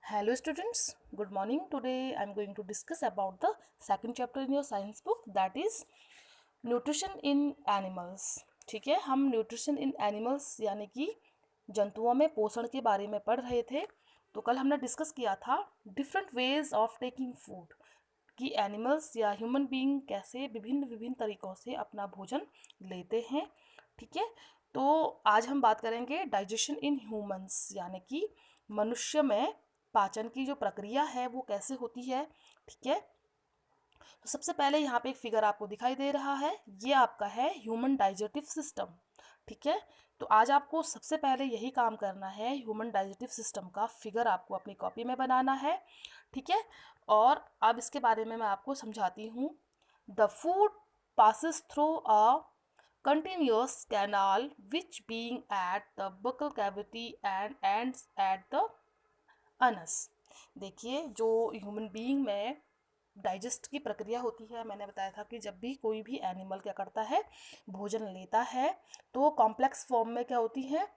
Hello students, good morning. Today I am going to discuss about the second chapter in your science book, that is nutrition in animals. ठीक है, हम nutrition in animals यानी कि जंतुओं में पोषण के बारे में पढ़ रहे थे. तो कल हमने डिस्कस किया था different ways of taking food, कि एनिमल्स या ह्यूमन बीइंग कैसे विभिन्न विभिन्न तरीक़ों से अपना भोजन लेते हैं. ठीक है, तो आज हम बात करेंगे डाइजेशन इन ह्यूमंस, यानी कि मनुष्य में पाचन की जो प्रक्रिया है वो कैसे होती है. ठीक है, तो सबसे पहले यहाँ पे एक फिगर आपको दिखाई दे रहा है, ये आपका है ह्यूमन डाइजेटिव सिस्टम. ठीक है, तो आज आपको सबसे पहले यही काम करना है, ह्यूमन डाइजेटिव सिस्टम का फिगर आपको अपनी कॉपी में बनाना है. ठीक है, और अब इसके बारे में मैं आपको समझाती हूँ. The food passes through a continuous canal which being at the buccal cavity and ends at the anus. देखिए, जो ह्यूमन बीइंग में डाइजेस्ट की प्रक्रिया होती है, मैंने बताया था कि जब भी कोई भी एनिमल क्या करता है, भोजन लेता है, तो कॉम्प्लेक्स फॉर्म में क्या होती है,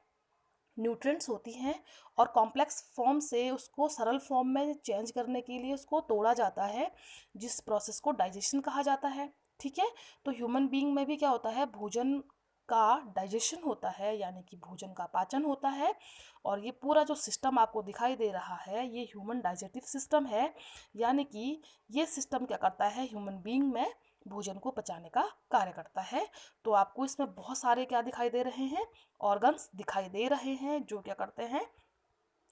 न्यूट्रिएंट्स होती हैं, और कॉम्प्लेक्स फॉर्म से उसको सरल फॉर्म में चेंज करने के लिए उसको तोड़ा जाता है, जिस प्रोसेस को डाइजेशन कहा जाता है. ठीक है, तो ह्यूमन बीइंग में भी क्या होता है, भोजन का डाइजेशन होता है, यानी कि भोजन का पाचन होता है. और ये पूरा जो सिस्टम आपको दिखाई दे रहा है, ये ह्यूमन डाइजेटिव सिस्टम है, यानी कि ये सिस्टम क्या करता है, ह्यूमन बीइंग में भोजन को पचाने का कार्य करता है. तो आपको इसमें बहुत सारे क्या दिखाई दे रहे हैं, ऑर्गन्स दिखाई दे रहे हैं, जो क्या करते हैं,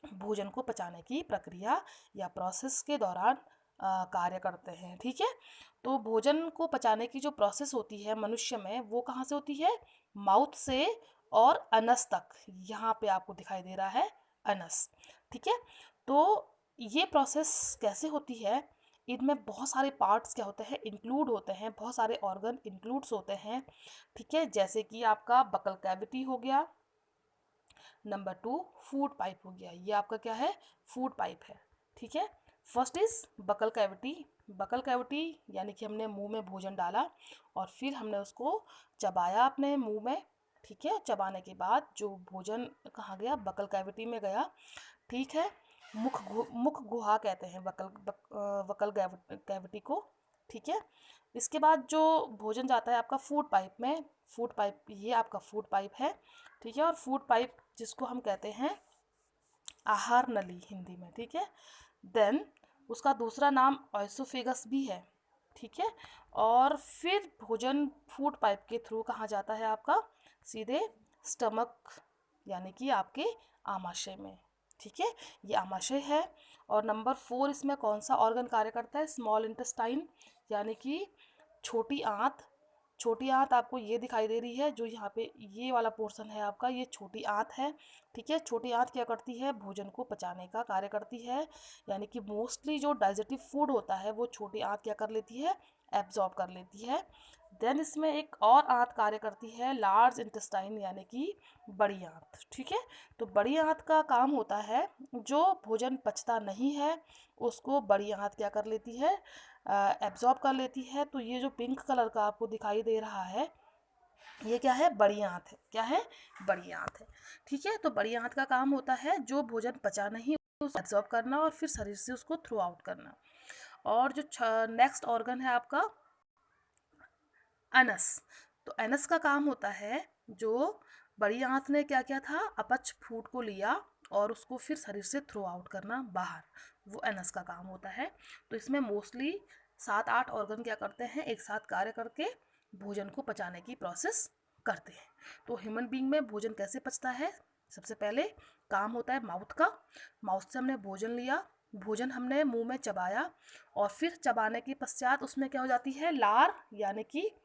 भोजन को पचाने की प्रक्रिया या प्रोसेस के दौरान कार्य करते हैं. ठीक है, तो भोजन को पचाने की जो प्रोसेस होती है मनुष्य में, वो कहाँ से होती है, माउथ से और अनस तक. यहाँ पे आपको दिखाई दे रहा है अनस. ठीक है, तो ये प्रोसेस कैसे होती है, इनमें बहुत सारे पार्ट्स क्या होते हैं, इंक्लूड होते हैं, बहुत सारे ऑर्गन इंक्लूड्स होते हैं. ठीक है, जैसे कि आपका बकल कैविटी हो गया, नंबर 2 फूड पाइप हो गया, ये आपका क्या है, फूड पाइप है. ठीक है, first is buccal cavity. Buccal cavity यानी कि हमने मुंह में भोजन डाला और फिर हमने उसको चबाया अपने मुंह में. ठीक है, चबाने के बाद जो भोजन कहाँ गया, बकल कैविटी में गया. ठीक है, मुख गुहा कहते हैं वकल कैविटी को. ठीक है, इसके बाद जो भोजन जाता है आपका फूड पाइप में, फूड पाइप, ये आपका फूड पाइप है. ठीक है, और फूड पाइप जिसको हम कहते हैं आहार नली हिंदी में. ठीक है, देन उसका दूसरा नाम ऑयसोफेगस भी है. ठीक है, और फिर भोजन फूड पाइप के थ्रू कहाँ जाता है आपका, सीधे स्टमक, यानी कि आपके आमाशय में. ठीक है, ये आमाशय है. और नंबर 4 इसमें कौन सा ऑर्गन कार्य करता है, स्मॉल इंटेस्टाइन, यानी कि छोटी आंत. छोटी आंत आपको ये दिखाई दे रही है, जो यहाँ पे ये वाला पोर्शन है आपका, ये छोटी आंत है. ठीक है, छोटी आंत क्या करती है, भोजन को पचाने का कार्य करती है, यानी कि मोस्टली जो डाइजेटिव फूड होता है वो छोटी आंत क्या कर लेती है, एब्जॉर्ब कर लेती है. देन इसमें एक और आंत कार्य करती है, लार्ज इंटेस्टाइन, यानी कि बड़ी आंत. ठीक है, तो बड़ी आंत का काम होता है, जो भोजन पचता नहीं है उसको बड़ी आंत क्या कर लेती है, एब्जॉर्ब कर लेती है. तो ये जो पिंक कलर का आपको दिखाई दे रहा है, ये क्या है, बड़ी आंत है. क्या है, बड़ी आंत है. ठीक है, तो बड़ी आंत का काम होता है जो भोजन पचा नहीं उसको एब्जॉर्ब करना और फिर शरीर से उसको थ्रू आउट करना. और जो नेक्स्ट ऑर्गन है आपका अनस, तो अनस का काम होता है, जो बड़ी आंत ने क्या किया था, अपच फूड को लिया और उसको फिर शरीर से थ्रो आउट करना बाहर, वो अनस का काम होता है. तो इसमें मोस्टली 7-8 ऑर्गन क्या करते हैं, एक साथ कार्य करके भोजन को पचाने की प्रोसेस करते हैं. तो ह्यूमन बीइंग में भोजन कैसे पचता है, सबसे पहले काम होता है माउथ का. माउथ से हमने भोजन लिया, भोजन हमने मुंह में चबाया, और फिर चबाने के पश्चात उसमें क्या हो जाती है, लार, यानी कि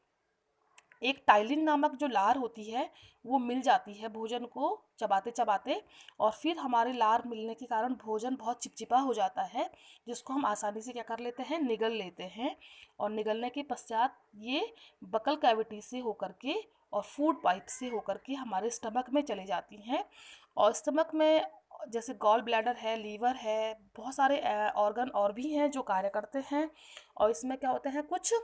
एक टाइलिन नामक जो लार होती है वो मिल जाती है भोजन को चबाते चबाते, और फिर हमारे लार मिलने के कारण भोजन बहुत चिपचिपा हो जाता है, जिसको हम आसानी से क्या कर लेते हैं, निगल लेते हैं. और निगलने के पश्चात ये बकल कैविटी से होकर के और फूड पाइप से होकर के हमारे स्टमक में चले जाती हैं. और स्टमक में जैसे गॉल ब्लैडर है, लीवर है, बहुत सारे ऑर्गन और भी हैं जो कार्य करते हैं. और इसमें क्या होते हैं, कुछ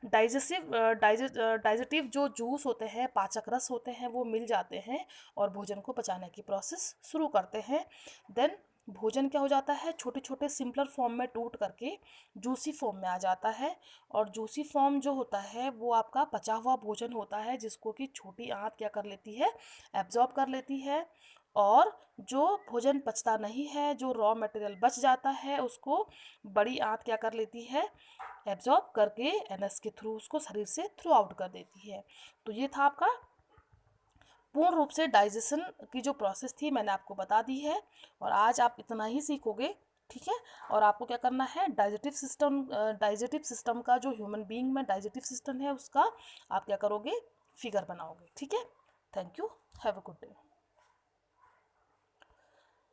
डाइजेटिव जो जूस होते हैं, पाचक रस होते हैं, वो मिल जाते हैं और भोजन को पचाने की प्रोसेस शुरू करते हैं. देन भोजन क्या हो जाता है, छोटे छोटे सिंपलर फॉर्म में टूट करके जूसी फॉर्म में आ जाता है। और जूसी फॉर्म जो होता है वो आपका पचा हुआ भोजन होता है, जिसको कि छोटी आंत क्या कर लेती है, एब्जॉर्ब कर लेती है। और जो भोजन पचता नहीं है, जो रॉ मटेरियल बच जाता है, उसको बड़ी आंत क्या कर लेती है, एब्जॉर्ब करके एनएस के थ्रू उसको शरीर से थ्रू आउट कर देती है। तो ये था आपका पूर्ण रूप से डाइजेशन की जो प्रोसेस थी, मैंने आपको बता दी है। और आज आप इतना ही सीखोगे, ठीक है। और आपको क्या करना है, डाइजेटिव सिस्टम का जो ह्यूमन बीइंग में डाइजेटिव सिस्टम है उसका आप क्या करोगे, फिगर बनाओगे, ठीक है। Thank you, have a good day.